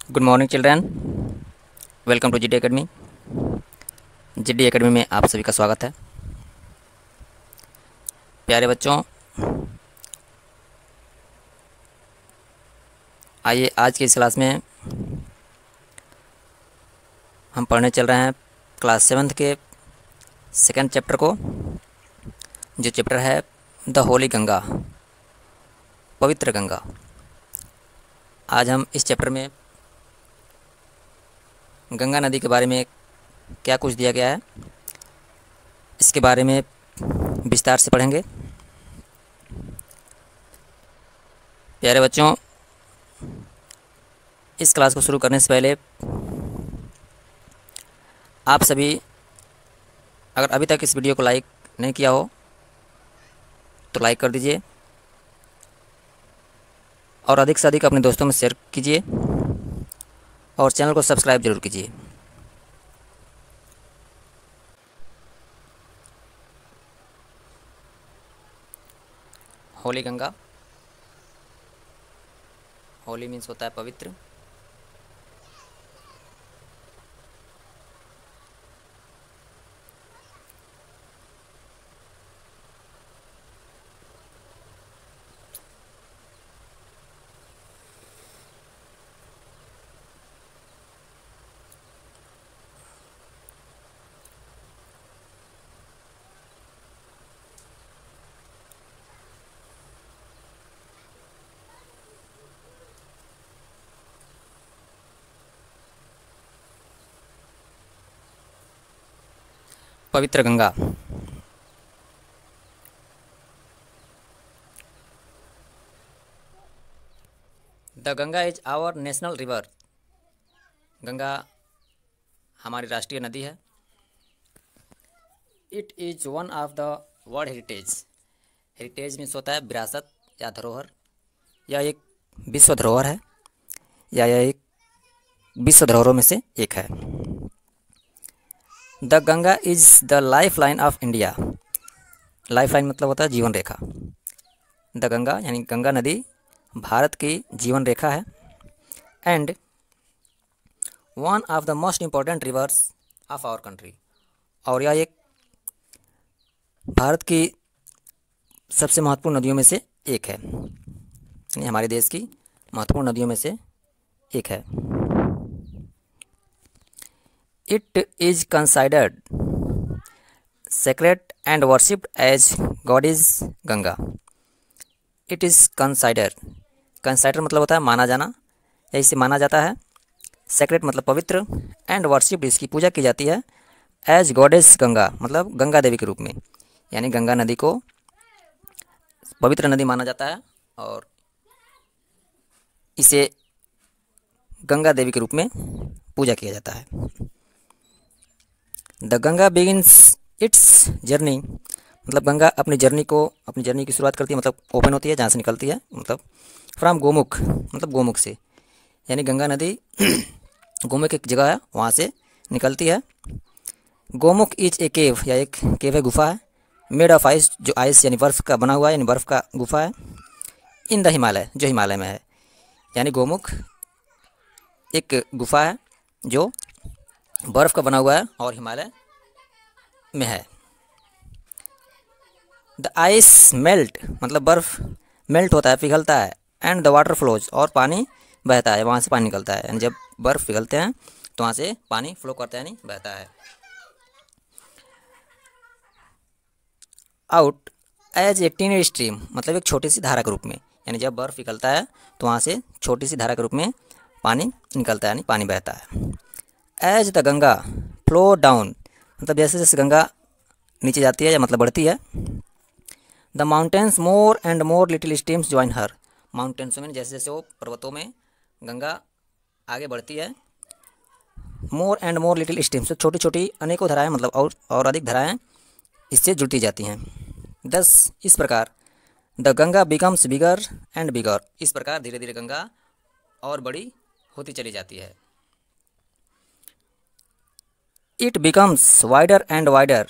Good morning children. Welcome to GD academy. GD academy में आप सभी का स्वागत है। प्यारे बच्चों, आइए आज की इस क्लास में हम पढ़ने चल रहे हैं क्लास 7th के सेकंड चैप्टर को, जो चैप्टर है द होली गंगा, पवित्र गंगा। आज हम इस चैप्टर में गंगा नदी के बारे में क्या कुछ दिया गया है, इसके बारे में विस्तार से पढ़ेंगे। प्यारे बच्चों, इस क्लास को शुरू करने से पहले आप सभी अगर अभी तक इस वीडियो को लाइक नहीं किया हो तो लाइक कर दीजिए और अधिक से अधिक अपने दोस्तों में शेयर कीजिए और चैनल को सब्सक्राइब जरूर कीजिए। होली गंगा, होली मीन्स होता है पवित्र। पवित्र Ganga. The Ganga is our national river. Ganga हमारी राष्ट्रीय नदी है। It is one of the world heritage. Heritage means होता है विरासत या धरोहर। यह एक विश्व धरोहर है या यह एक विश्व धरोहरों में से एक है। The Ganga is the life line of India. Life line मतलब होता है जीवन रेखा। द गंगा यानी गंगा नदी भारत की जीवन रेखा है and one of the most important rivers of our country. और यह एक भारत की सबसे महत्वपूर्ण नदियों में से एक है, यानी हमारे देश की महत्वपूर्ण नदियों में से एक है। It is considered sacred and worshipped as god is Ganga. It is consider, consider मतलब होता है माना जाना या इसे माना जाता है। सेक्रेट मतलब पवित्र एंड वर्शिप्ड इसकी पूजा की जाती है एज गॉडेस गंगा मतलब गंगा देवी के रूप में, यानी गंगा नदी को पवित्र नदी माना जाता है और इसे गंगा देवी के रूप में पूजा किया जाता है। The Ganga begins it's journey मतलब गंगा अपनी जर्नी की शुरुआत करती है, मतलब ओपन होती है जहाँ से निकलती है, मतलब फ्रॉम गोमुख मतलब गोमुख से, यानी गंगा नदी गोमुख एक जगह है वहाँ से निकलती है। गोमुख इज ए केव या एक केव है, गुफा है। मेड ऑफ आइस जो आइस यानी बर्फ़ का बना हुआ है, यानी बर्फ़ का गुफा है। इन द हिमालय जो हिमालय में है, यानी गोमुख एक गुफा है जो बर्फ़ का बना हुआ है और हिमालय में है। द आइस मेल्ट मतलब बर्फ़ मेल्ट होता है, पिघलता है। एंड द वाटर फ्लोज और पानी बहता है, वहाँ से पानी निकलता है, यानी जब बर्फ़ पिघलते हैं तो वहाँ से पानी फ्लो करता है यानी बहता है। Out as a tiny stream मतलब एक छोटी सी धारा के रूप में, यानी जब बर्फ़ पिघलता है तो वहाँ से छोटी सी धारा के रूप में पानी निकलता है यानी पानी बहता है। As the Ganga flow down मतलब जैसे जैसे गंगा नीचे जाती है या मतलब बढ़ती है। The mountains more and more little streams join her. Mountains में जैसे जैसे वो पर्वतों में गंगा आगे बढ़ती है, more and more little streams छोटी छोटी अनेकों धाराएं मतलब और अधिक धाराएं इससे जुड़ती जाती हैं। दस इस प्रकार the Ganga becomes bigger and bigger, इस प्रकार धीरे धीरे गंगा और बड़ी होती चली जाती है। It becomes wider and wider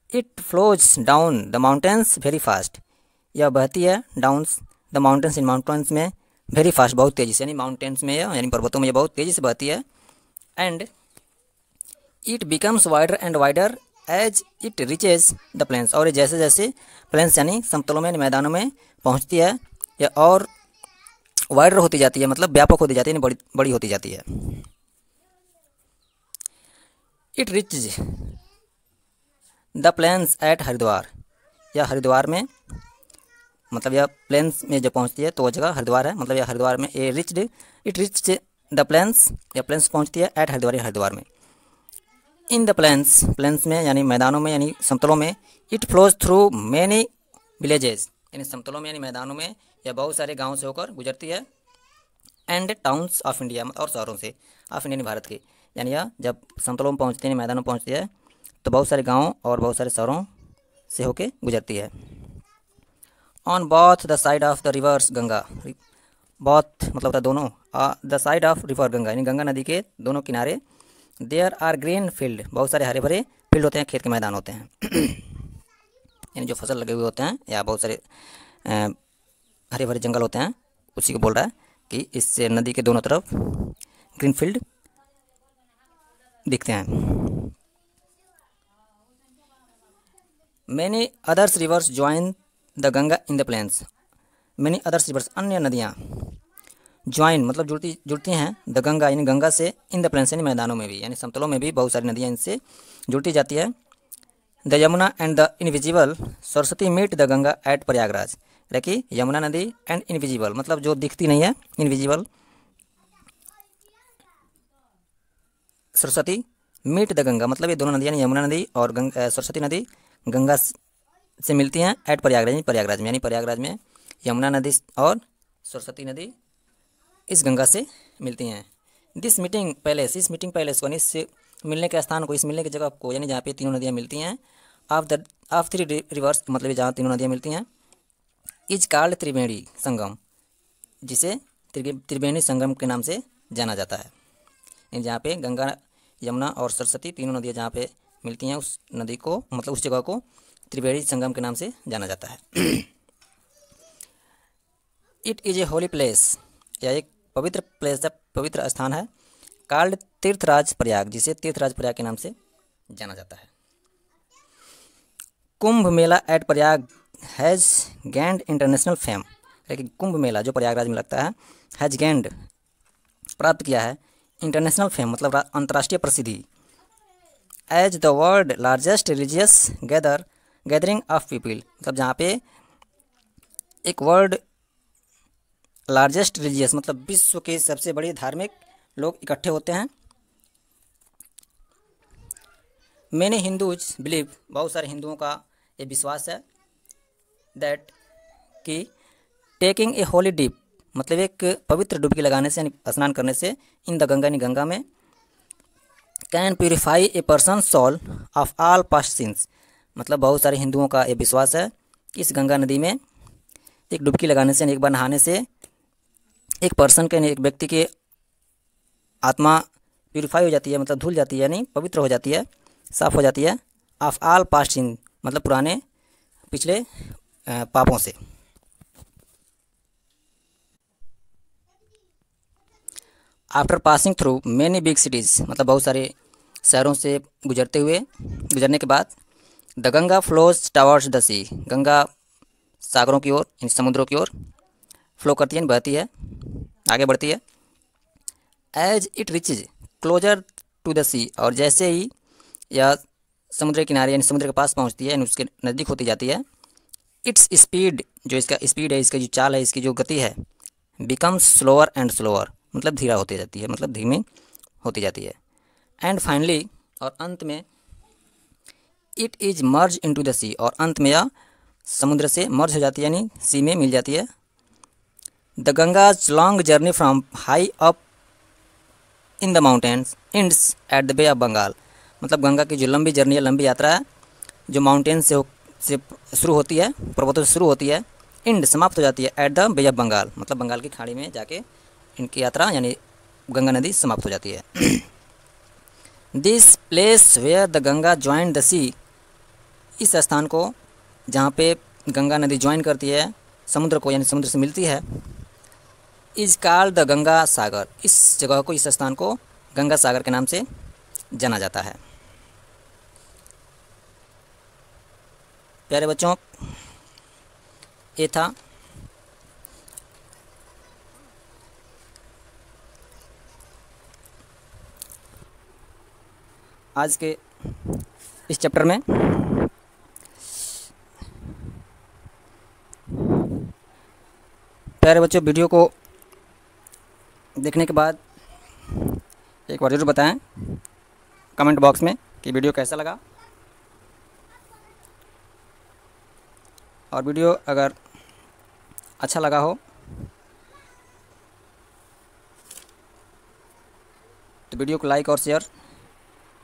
it flows down the mountains very fast. यह बहती है downs the mountains in mountains में वेरी फास्ट, बहुत तेज़ी से, यानी माउंटेन्स में यानी पर्वतों में ये बहुत तेज़ी से बहती है। And it becomes wider and wider as it reaches the plains, और ये जैसे जैसे प्लेन्स यानी समतलों में मैदानों में पहुंचती है या और वाइडर होती जाती है, मतलब व्यापक होती जाती है, बड़ी बड़ी होती जाती है। It reaches the plains at Haridwar, या हरिद्वार में, मतलब यह प्लेन्स में जब पहुंचती है तो वह जगह हरिद्वार है, मतलब यह हरिद्वार में a reached, it reach the plains, या प्लेन्स पहुंचती है एट हरिद्वार, हरिद्वार में। इन द प्लेन्स, प्लेन्स में यानी मैदानों में यानी समतलों में, it flows through many villages, यानी समतलों में यानी मैदानों में यह बहुत सारे गाँव से होकर गुजरती है। एंड टाउन्स ऑफ इंडिया, और शहरों से, ऑफ इंडिया भारत के, यानी यह जब समतलों में पहुँचती है मैदानों में पहुँचती है तो बहुत सारे गाँव और बहुत सारे शहरों से होके गुजरती है। On both the side of the reverse Ganga, both मतलब होता है दोनों, the side of river Ganga यानी गंगा नदी के दोनों किनारे, देयर आर ग्रीन फील्ड, बहुत सारे हरे भरे फील्ड होते हैं, खेत के मैदान होते हैं यानी जो फसल लगे हुए होते हैं, या बहुत सारे हरे भरे जंगल होते हैं, उसी को बोल रहा है कि इससे नदी के दोनों तरफ ग्रीन फील्ड दिखते हैं। Many others rivers join the Ganga in the plains, many others rivers, अन्य नदियाँ, ज्वाइन मतलब जुड़ती हैं, द गंगा यानी गंगा से, इन द प्लेन्स यानी मैदानों में भी, यानी समतलों में भी बहुत सारी नदियाँ इनसे जुड़ती जाती है। The Yamuna and the invisible Saraswati meet the Ganga at Prayagraj, देखिए यमुना नदी एंड इनविजिबल मतलब जो दिखती नहीं है, invisible, Saraswati meet the Ganga मतलब ये दोनों नदियाँ यमुना नदी और सरस्वती नदी गंगा से मिलती हैं एट प्रयागराज, प्रयागराज में, यानी प्रयागराज में यमुना नदी और सरस्वती नदी इस गंगा से मिलती हैं। दिस मीटिंग पैलेस, इस मीटिंग पैलेस को, इस मिलने के स्थान को, इस मिलने की जगह को, यानी जहाँ पे तीनों नदियाँ मिलती हैं, ऑफ थ्री रिवर्स मतलब जहाँ तीनों नदियाँ मिलती हैं, इज कॉल्ड त्रिवेणी संगम, जिसे त्रिवेणी संगम के नाम से जाना जाता है। जहाँ पे गंगा यमुना और सरस्वती तीनों नदियाँ जहाँ पे मिलती हैं, उस नदी को मतलब उस जगह को त्रिवेणी संगम के नाम से जाना जाता है। It is a holy place, यह एक पवित्र प्लेस है, पवित्र स्थान है, कॉल्ड तीर्थराज प्रयाग, जिसे तीर्थराज प्रयाग के नाम से जाना जाता है। Kumbh Mela at Prayag has gained international fame, लेकिन कुंभ मेला जो प्रयागराज में लगता है, हैज़ गेंड प्राप्त किया है, इंटरनेशनल फेम मतलब अंतर्राष्ट्रीय प्रसिद्धि, as the world largest religious gathering of people, मतलब जहाँ पे एक वर्ल्ड लार्जेस्ट रिलीजियस मतलब विश्व के सबसे बड़े धार्मिक लोग इकट्ठे होते हैं। मैंने हिंदूज बिलीव, बहुत सारे हिंदुओं का ये विश्वास है, दैट कि टेकिंग ए होली डिप मतलब एक पवित्र डुबकी लगाने से यानी स्नान करने से, इन द गंगा यानी गंगा में, can purify a person soul of all past sins, मतलब बहुत सारे हिंदुओं का ये विश्वास है कि इस गंगा नदी में एक डुबकी लगाने से, एक बार नहाने से एक पर्सन के, एक व्यक्ति के आत्मा प्यूरिफाई हो जाती है, मतलब धुल जाती है, यानी पवित्र हो जाती है, साफ हो जाती है, ऑफ ऑल पास्ट सिन मतलब पुराने पिछले पापों से। After passing through many big cities मतलब बहुत सारे शहरों से गुजरने के बाद, the Ganga flows towards the sea, Ganga सागरों की ओर यानी समुद्रों की ओर फ्लो करती है, बहती है, आगे बढ़ती है। As it reaches closer to the sea, और जैसे ही यह समुद्र के किनारे यानी समुद्र के पास पहुंचती है यानी उसके नज़दीक होती जाती है, इट्स स्पीड जो इसका स्पीड है, इसका जो चाल है, इसकी जो गति है, बिकम्स स्लोअर एंड स्लोअर मतलब धीरा होती जाती है, मतलब धीमी होती जाती है। एंड फाइनली और अंत में, it is merge into the sea, और अंत में यह समुद्र से मर्ज हो जाती है यानी सी में मिल जाती है। The Ganga's long journey from high up in the mountains ends at the bay of Bengal, मतलब गंगा की जो लंबी जर्नी है, लंबी यात्रा है, जो माउंटेन से शुरू होती है, पर्वतों से शुरू होती है, इंड समाप्त हो जाती है at the bay of Bengal मतलब बंगाल की खाड़ी में जाके इनकी यात्रा यानी गंगा नदी समाप्त हो जाती है। This place where the Ganga join the sea, इस स्थान को जहाँ पे गंगा नदी ज्वाइन करती है समुद्र को, यानी समुद्र से मिलती है, is called the Ganga Sagar. इस जगह को, इस स्थान को गंगा सागर के नाम से जाना जाता है। प्यारे बच्चों, ये था आज के इस चैप्टर में। प्यारे बच्चों, वीडियो को देखने के बाद एक बार ज़रूर बताएं कमेंट बॉक्स में कि वीडियो कैसा लगा, और वीडियो अगर अच्छा लगा हो तो वीडियो को लाइक और शेयर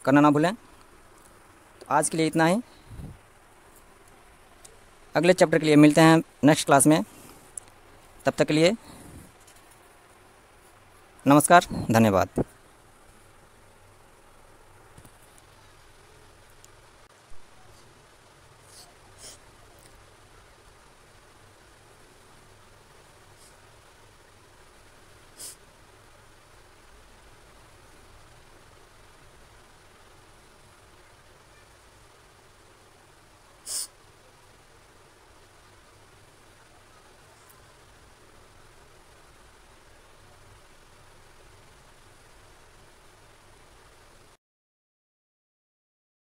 करना ना भूलें। तो आज के लिए इतना ही, अगले चैप्टर के लिए मिलते हैं नेक्स्ट क्लास में। तब तक के लिए नमस्कार, धन्यवाद।